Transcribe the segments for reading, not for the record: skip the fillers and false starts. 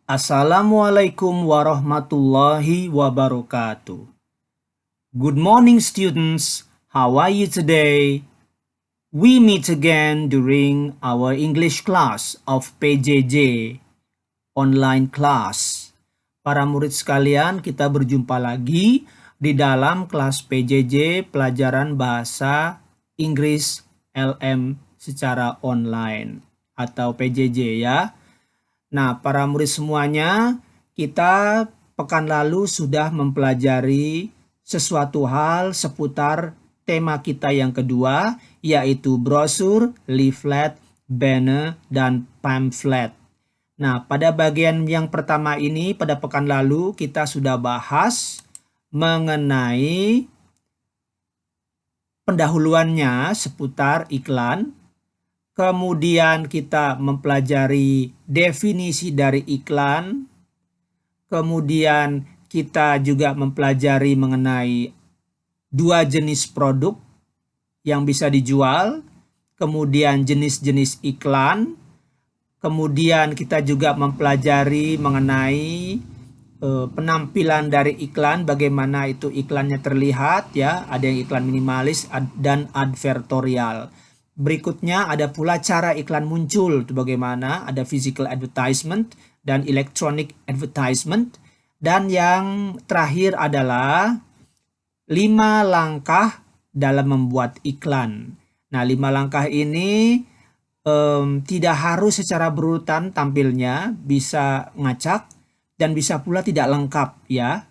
Assalamualaikum warahmatullahi wabarakatuh. Good morning, students. How are you today? We meet again during our English class of PJJ online class. Para murid sekalian, kita berjumpa lagi di dalam kelas PJJ pelajaran bahasa Inggris LM secara online atau PJJ ya. Nah, para murid semuanya, kita pekan lalu sudah mempelajari sesuatu hal seputar tema kita yang kedua, yaitu brosur, leaflet, banner, dan pamflet. Nah, pada bagian yang pertama ini, pada pekan lalu, kita sudah bahas mengenai pendahuluannya seputar iklan. Kemudian kita mempelajari definisi dari iklan. Kemudian kita juga mempelajari mengenai dua jenis produk yang bisa dijual. Kemudian jenis-jenis iklan. Kemudian kita juga mempelajari mengenai penampilan dari iklan, bagaimana itu iklannya terlihat ya. Ada yang iklan minimalis dan advertorial. Berikutnya ada pula cara iklan muncul, itu bagaimana, ada physical advertisement dan electronic advertisement. Dan yang terakhir adalah 5 langkah dalam membuat iklan. Nah, 5 langkah ini tidak harus secara berurutan tampilnya, bisa ngacak dan bisa pula tidak lengkap ya.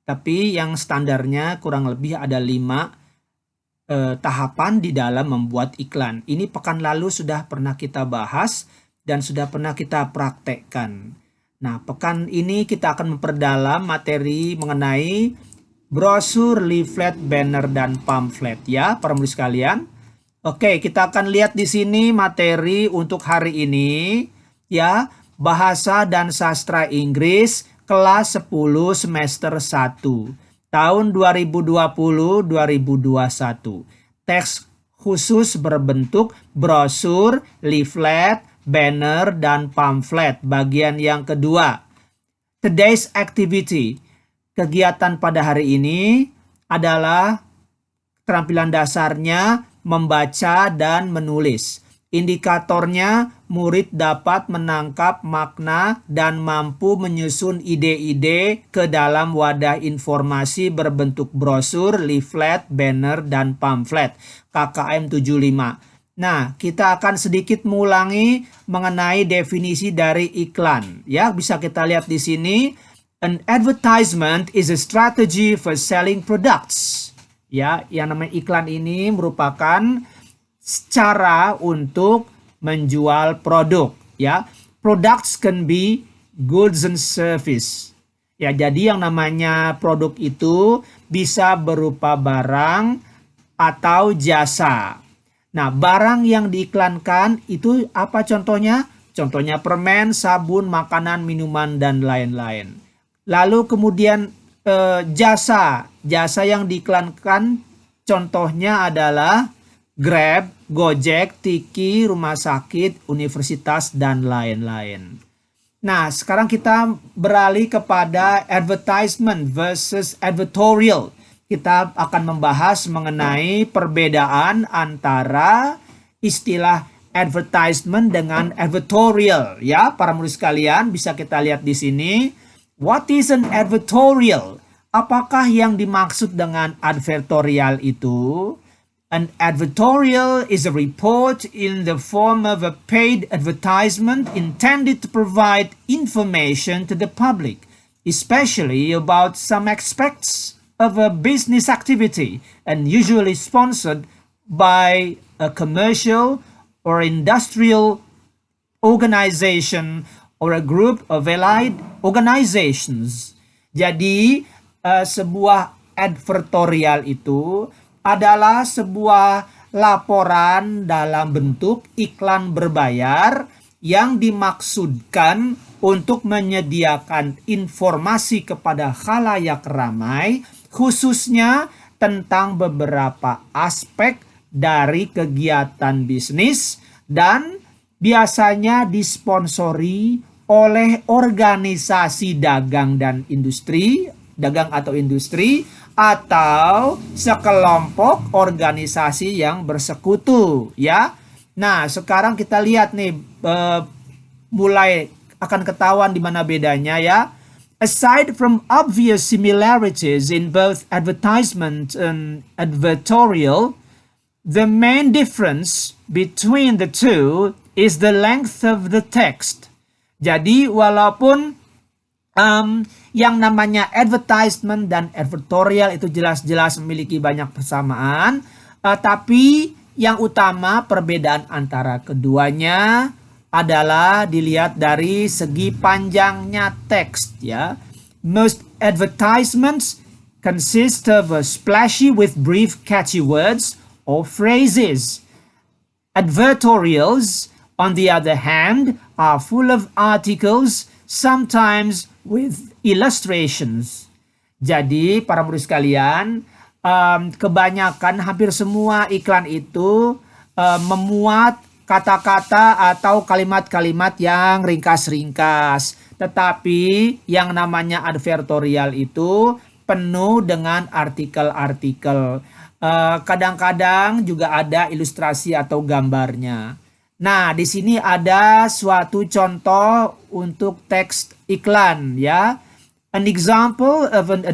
Tapi yang standarnya kurang lebih ada 5 tahapan di dalam membuat iklan. Ini pekan lalu sudah pernah kita bahas dan sudah pernah kita praktekkan. Nah, pekan ini kita akan memperdalam materi mengenai brosur, leaflet, banner, dan pamflet ya, para murid sekalian. Oke, kita akan lihat di sini materi untuk hari ini ya, Bahasa dan Sastra Inggris kelas 10 semester 1. Tahun 2020-2021. Teks khusus berbentuk brosur, leaflet, banner, dan pamflet. Bagian yang kedua. Today's activity. Kegiatan pada hari ini adalah keterampilan dasarnya membaca dan menulis. Indikatornya, murid dapat menangkap makna dan mampu menyusun ide-ide ke dalam wadah informasi berbentuk brosur, leaflet, banner, dan pamflet. KKM 75. Nah, kita akan sedikit mengulangi mengenai definisi dari iklan. Ya, bisa kita lihat di sini. An advertisement is a strategy for selling products. Ya, yang namanya iklan ini merupakan cara untuk menjual produk ya. Products can be goods and service. Ya, jadi yang namanya produk itu bisa berupa barang atau jasa. Nah, barang yang diiklankan itu apa contohnya? Contohnya permen, sabun, makanan, minuman, dan lain-lain. Lalu kemudian jasa yang diiklankan contohnya adalah Grab, Gojek, Tiki, rumah sakit, universitas, dan lain-lain. Nah, sekarang kita beralih kepada advertisement versus advertorial. Kita akan membahas mengenai perbedaan antara istilah advertisement dengan advertorial. Ya, para murid sekalian, bisa kita lihat di sini. What is an advertorial? Apakah yang dimaksud dengan advertorial itu? An advertorial is a report in the form of a paid advertisement intended to provide information to the public, especially about some aspects of a business activity, and usually sponsored by a commercial or industrial organization or a group of allied organizations. Jadi, sebuah advertorial itu adalah sebuah laporan dalam bentuk iklan berbayar yang dimaksudkan untuk menyediakan informasi kepada khalayak ramai, khususnya tentang beberapa aspek dari kegiatan bisnis dan biasanya disponsori oleh organisasi dagang dan industri, dagang atau industri, atau sekelompok organisasi yang bersekutu, ya. Nah, sekarang kita lihat nih, mulai akan ketahuan di mana bedanya, ya. Aside from obvious similarities in both advertisement and advertorial, the main difference between the two is the length of the text. Jadi walaupun yang namanya advertisement dan advertorial itu jelas-jelas memiliki banyak persamaan, tapi yang utama perbedaan antara keduanya adalah dilihat dari segi panjangnya teks, ya. Most advertisements consist of a splashy with brief catchy words or phrases. Advertorials, on the other hand, are full of articles, sometimes with illustrations. Jadi, para murid sekalian, kebanyakan hampir semua iklan itu memuat kata-kata atau kalimat-kalimat yang ringkas-ringkas. Tetapi yang namanya advertorial itu penuh dengan artikel-artikel. Kadang-kadang juga ada ilustrasi atau gambarnya. Nah, di sini ada suatu contoh untuk teks iklan, ya. An example of an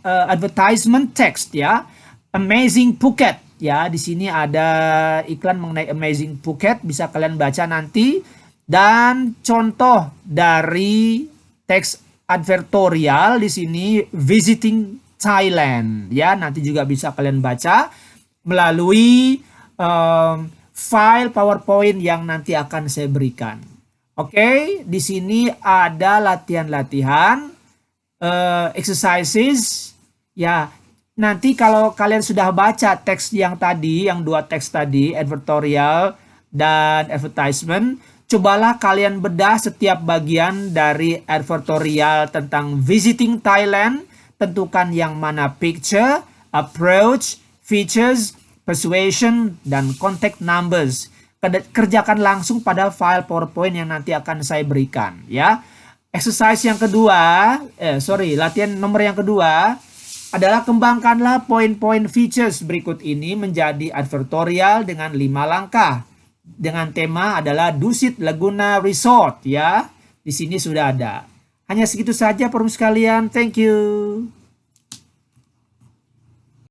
advertisement text, ya. Amazing Phuket. Ya, di sini ada iklan mengenai Amazing Phuket, bisa kalian baca nanti. Dan contoh dari teks advertorial di sini Visiting Thailand, ya, nanti juga bisa kalian baca melalui file PowerPoint yang nanti akan saya berikan. Oke, di sini ada latihan-latihan, exercises, ya. Nanti kalau kalian sudah baca teks yang tadi, yang dua teks tadi, advertorial dan advertisement, cobalah kalian bedah setiap bagian dari advertorial tentang Visiting Thailand, tentukan yang mana picture, approach, features, persuasion, dan contact numbers. Kerjakan langsung pada file PowerPoint yang nanti akan saya berikan, ya. Exercise yang kedua, latihan nomor yang kedua adalah kembangkanlah poin-poin features berikut ini menjadi advertorial dengan 5 langkah. Dengan tema adalah Dusit Laguna Resort, ya. Di sini sudah ada. Hanya segitu saja, para sekalian. Thank you.